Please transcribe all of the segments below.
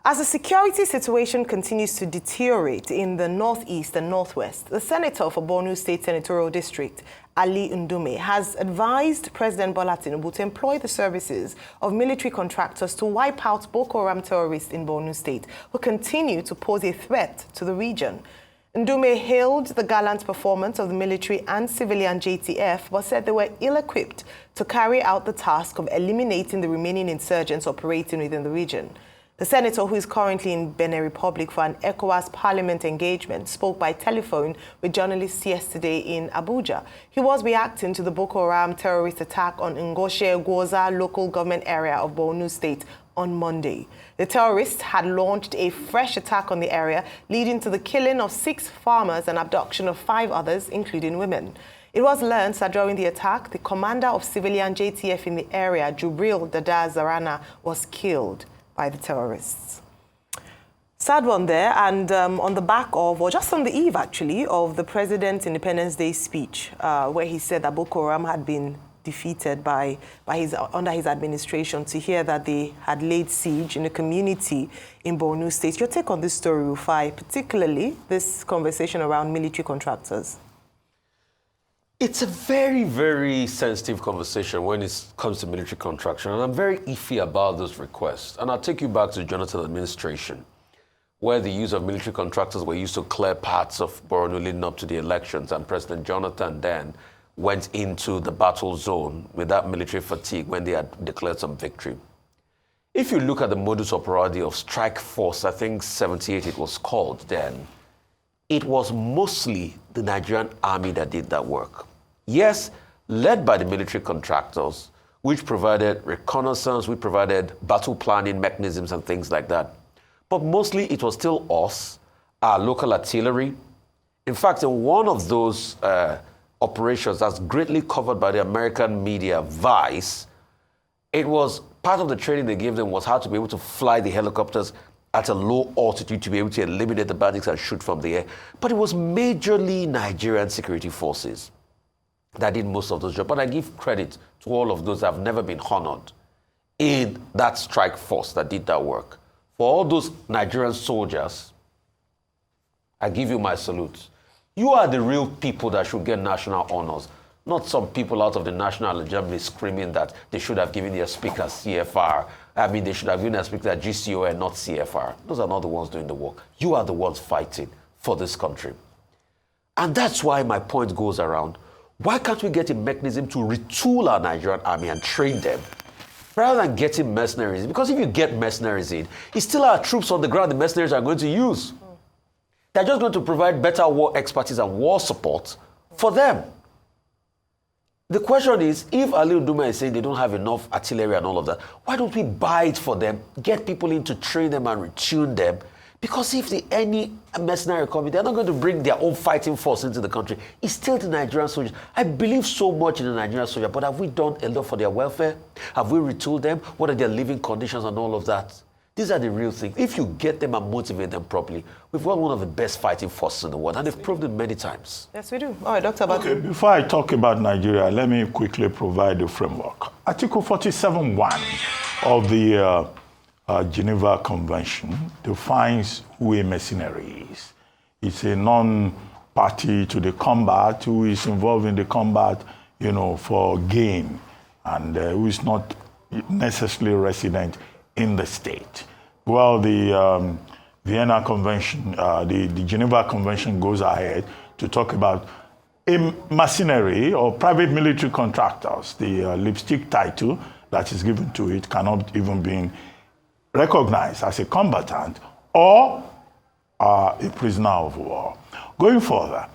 As the security situation continues to deteriorate in the northeast and northwest, the senator for Borno State Senatorial District, Ali Ndume, has advised President Bola Tinubu to employ the services of military contractors to wipe out Boko Haram terrorists in Borno State, who continue to pose a threat to the region. Ndume hailed the gallant performance of the military and civilian JTF, but said they were ill-equipped to carry out the task of eliminating the remaining insurgents operating within the region. The senator, who is currently in Benin Republic for an ECOWAS Parliament engagement, spoke by telephone with journalists yesterday in Abuja. He was reacting to the Boko Haram terrorist attack on Ngoshe Gwoza local government area of Borno State on Monday. The terrorists had launched a fresh attack on the area, leading to the killing of 6 farmers and abduction of 5 others, including women. It was learned that during the attack, the commander of civilian JTF in the area, Jubril Dada Zarana, was killed by the terrorists. Sad one there, and on the back of, or just on the eve actually, of the President's Independence Day speech, where he said that Boko Haram had been defeated under his administration, to hear that they had laid siege in a community in Borno State. Your take on this story, Rufai, particularly this conversation around military contractors? It's a very, very sensitive conversation when it comes to military contraction, and I'm very iffy about those requests. And I'll take you back to the Jonathan administration, where the use of military contractors were used to clear parts of Borno leading up to the elections, and President Jonathan then went into the battle zone with that military fatigue when they had declared some victory. If you look at the modus operandi of Strike Force, I think 78 it was called then, it was mostly the Nigerian army that did that work. Yes, led by the military contractors, which provided reconnaissance, we provided battle planning mechanisms and things like that. But mostly it was still us, our local artillery. In fact, in one of those operations that's greatly covered by the American media, Vice, it was part of the training they gave them was how to be able to fly the helicopters at a low altitude to be able to eliminate the bandits and shoot from the air. But it was majorly Nigerian security forces that did most of those jobs. But I give credit to all of those that have never been honored in that strike force that did that work. For all those Nigerian soldiers, I give you my salute. You are the real people that should get national honors, not some people out of the National Assembly screaming that they should have given their speaker CFR. I mean, they should have given their speaker GCO and not CFR. Those are not the ones doing the work. You are the ones fighting for this country. And that's why my point goes around. Why can't we get a mechanism to retool our Nigerian army and train them rather than getting mercenaries? Because if you get mercenaries in, it's still our troops on the ground the mercenaries are going to use. They're just going to provide better war expertise and war support for them. The question is, if Ali Ndume is saying they don't have enough artillery and all of that, why don't we buy it for them, get people in to train them and retune them? Because if any mercenary coming, they're not going to bring their own fighting force into the country. It's still the Nigerian soldiers. I believe so much in the Nigerian soldier, but have we done enough for their welfare? Have we retooled them? What are their living conditions and all of that? These are the real things. If you get them and motivate them properly, we've got one of the best fighting forces in the world, and they've proved it many times. Yes, we do. All right, Dr. Badu. Okay, before I talk about Nigeria, let me quickly provide the framework. Article 47.1 of the Geneva Convention defines who a mercenary is. It's a non-party to the combat who is involved in the combat, for gain, and who is not necessarily resident in the state. Well, the Vienna Convention, the Geneva Convention goes ahead to talk about a mercenary or private military contractors. The lipstick title that is given to it cannot even be recognized as a combatant or a prisoner of war. Going further,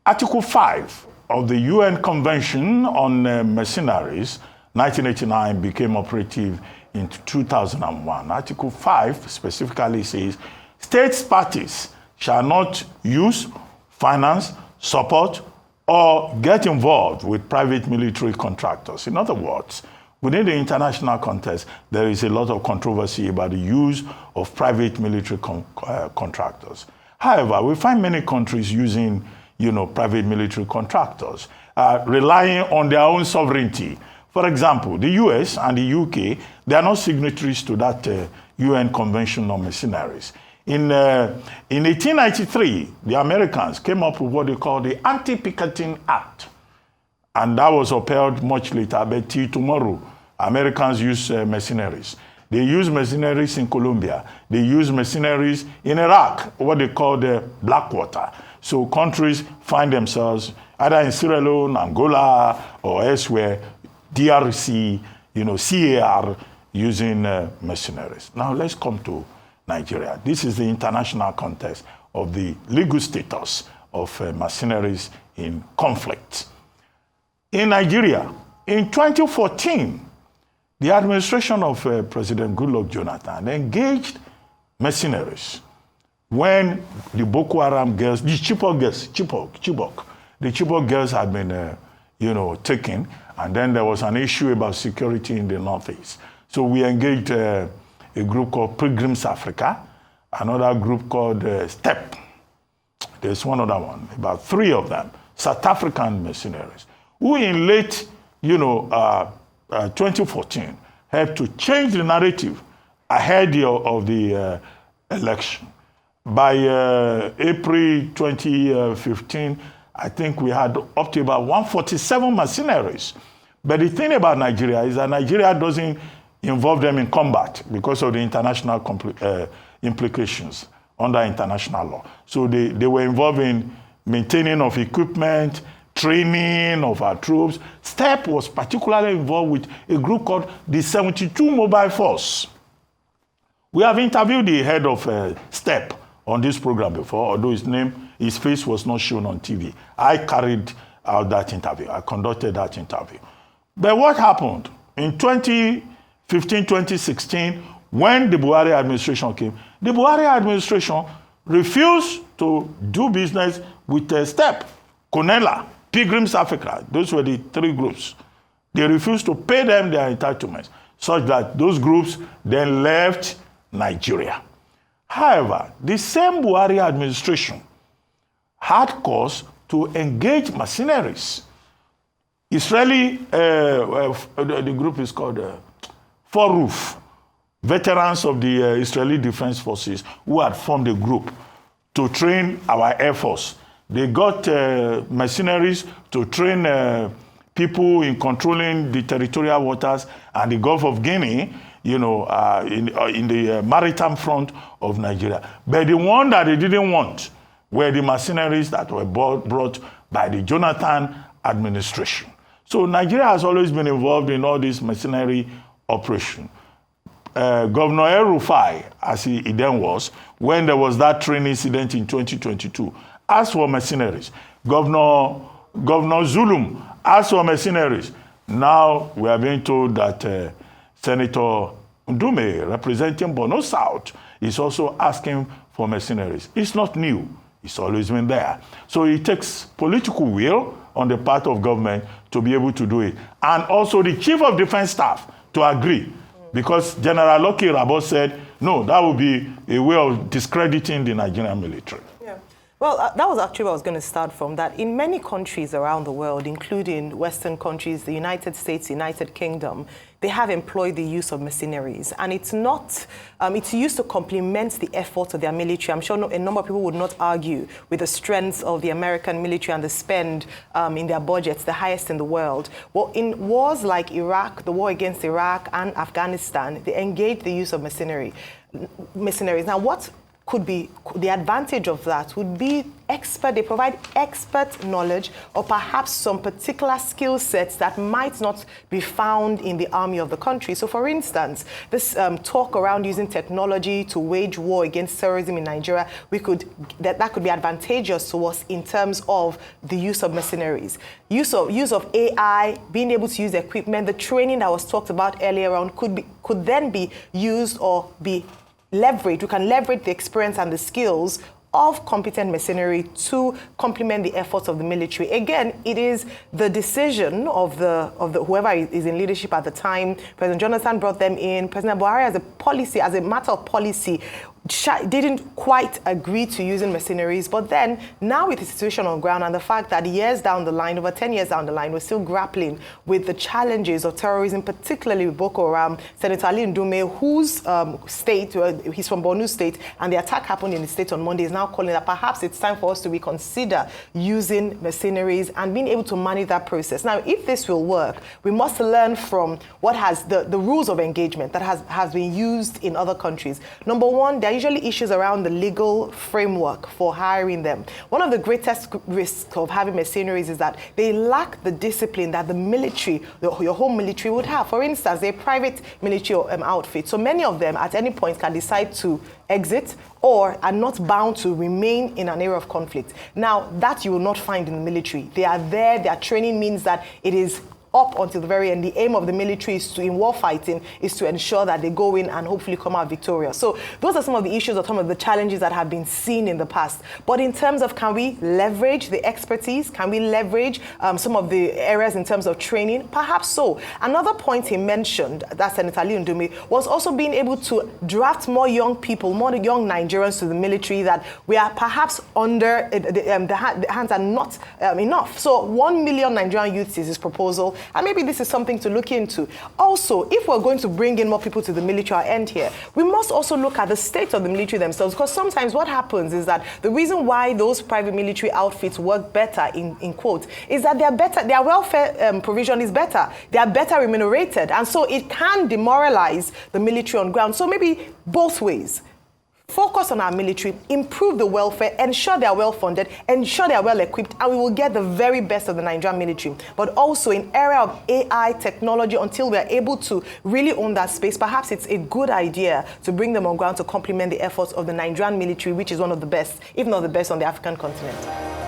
Article 5 of the UN Convention on Mercenaries, 1989, became operative in 2001. Article 5 specifically says, states parties shall not use, finance, support, or get involved with private military contractors. In other words, within the international context, there is a lot of controversy about the use of private military contractors. However, we find many countries using, private military contractors, relying on their own sovereignty. For example, the US and the UK, they are not signatories to that UN Convention on Mercenaries. In 1893, the Americans came up with what they call the Anti-Picketing Act. And that was upheld much later, but till tomorrow, Americans use mercenaries. They use mercenaries in Colombia. They use mercenaries in Iraq, what they call the Blackwater. So countries find themselves either in Sierra Leone, Angola, or elsewhere, DRC, CAR, using mercenaries. Now let's come to Nigeria. This is the international context of the legal status of mercenaries in conflict. In Nigeria, in 2014, the administration of President Goodluck Jonathan engaged mercenaries when the Boko Haram girls, the Chibok girls had been, taken, and then there was an issue about security in the Northeast. So we engaged a group called Pilgrims Africa, another group called STEP. There's one other one, about 3 of them, South African mercenaries, who in late, 2014 helped to change the narrative ahead of the election. By April 2015, I think we had up to about 147 mercenaries. But the thing about Nigeria is that Nigeria doesn't involve them in combat because of the international implications under international law. So they were involved in maintaining of equipment, training of our troops. STEP was particularly involved with a group called the 72 Mobile Force. We have interviewed the head of STEP on this program before, although his face was not shown on TV. I carried out that interview. I conducted that interview. But what happened? In 2015, 2016, when the Buhari administration came, the Buhari administration refused to do business with STEP, CONELA, Pilgrims Africa. Those were the 3 groups. They refused to pay them their entitlements, such that those groups then left Nigeria. However, the same Buhari administration had cause to engage mercenaries. Israeli, the group is called Foruf, veterans of the Israeli Defense Forces who had formed a group to train our Air Force. They got mercenaries to train people in controlling the territorial waters and the Gulf of Guinea, in the maritime front of Nigeria. But the one that they didn't want were the mercenaries that were brought by the Jonathan administration. So Nigeria has always been involved in all this mercenary operation. Governor El-Rufai, as he then was, when there was that train incident in 2022, asked for mercenaries. Governor Zulum asked for mercenaries. Now we are being told that Senator Ndume, representing Borno South, is also asking for mercenaries. It's not new. It's always been there. So it takes political will on the part of government to be able to do it. And also the Chief of Defense Staff to agree. Because General Lucky Rabo said, no, that would be a way of discrediting the Nigerian military. Yeah. Well, that was actually where I was going to start from, that in many countries around the world, including Western countries, the United States, United Kingdom, they have employed the use of mercenaries. And it's not, it's used to complement the efforts of their military. I'm sure a number of people would not argue with the strength of the American military and the spend in their budgets, the highest in the world. Well, in wars like Iraq, the war against Iraq and Afghanistan, they engaged the use of mercenaries. Now, what could be the advantage of that would be they provide expert knowledge or perhaps some particular skill sets that might not be found in the army of the country. So for instance, this talk around using technology to wage war against terrorism in Nigeria, that could be advantageous to us in terms of the use of mercenaries. Use of AI, being able to use equipment, the training that was talked about earlier on could then be used or be leverage. We can leverage the experience and the skills of competent mercenary to complement the efforts of the military. Again, it is the decision of the whoever is in leadership at the time. President Jonathan brought them in. President Buhari, as a matter of policy, didn't quite agree to using mercenaries, but then now with the situation on ground and the fact that years down the line, over 10 years down the line, we're still grappling with the challenges of terrorism, particularly with Boko Haram. Senator Ali Ndume, whose state, he's from Borno State, and the attack happened in the state on Monday, is now calling that perhaps it's time for us to reconsider using mercenaries and being able to manage that process. Now, if this will work, we must learn from what has the rules of engagement that has been used in other countries. Number one, there are usually issues around the legal framework for hiring them. One of the greatest risks of having mercenaries is that they lack the discipline that the military, your home military would have. For instance, they're a private military outfit. So many of them at any point can decide to exit or are not bound to remain in an area of conflict. Now, that you will not find in the military. They are there, their training means that it is up until the very end. The aim of the military is in war fighting is to ensure that they go in and hopefully come out victorious. So those are some of the issues or some of the challenges that have been seen in the past. But in terms of, can we leverage the expertise? Can we leverage some of the areas in terms of training? Perhaps so. Another point he mentioned, that Senator Ali Ndume, was also being able to draft more young people, more young Nigerians to the military that we are perhaps under, the hands are not enough. So 1 million Nigerian youths is his proposal. And maybe this is something to look into. Also, if we're going to bring in more people to the military, I'll end here, we must also look at the state of the military themselves, because sometimes what happens is that the reason why those private military outfits work better, in quotes, is that they're better, their welfare provision is better, they are better remunerated, and so it can demoralize the military on ground. So maybe both ways. Focus on our military, improve the welfare, ensure they are well funded, ensure they are well equipped, and we will get the very best of the Nigerian military. But also in area of AI technology, until we are able to really own that space, perhaps it's a good idea to bring them on ground to complement the efforts of the Nigerian military, which is one of the best, if not the best, on the African continent.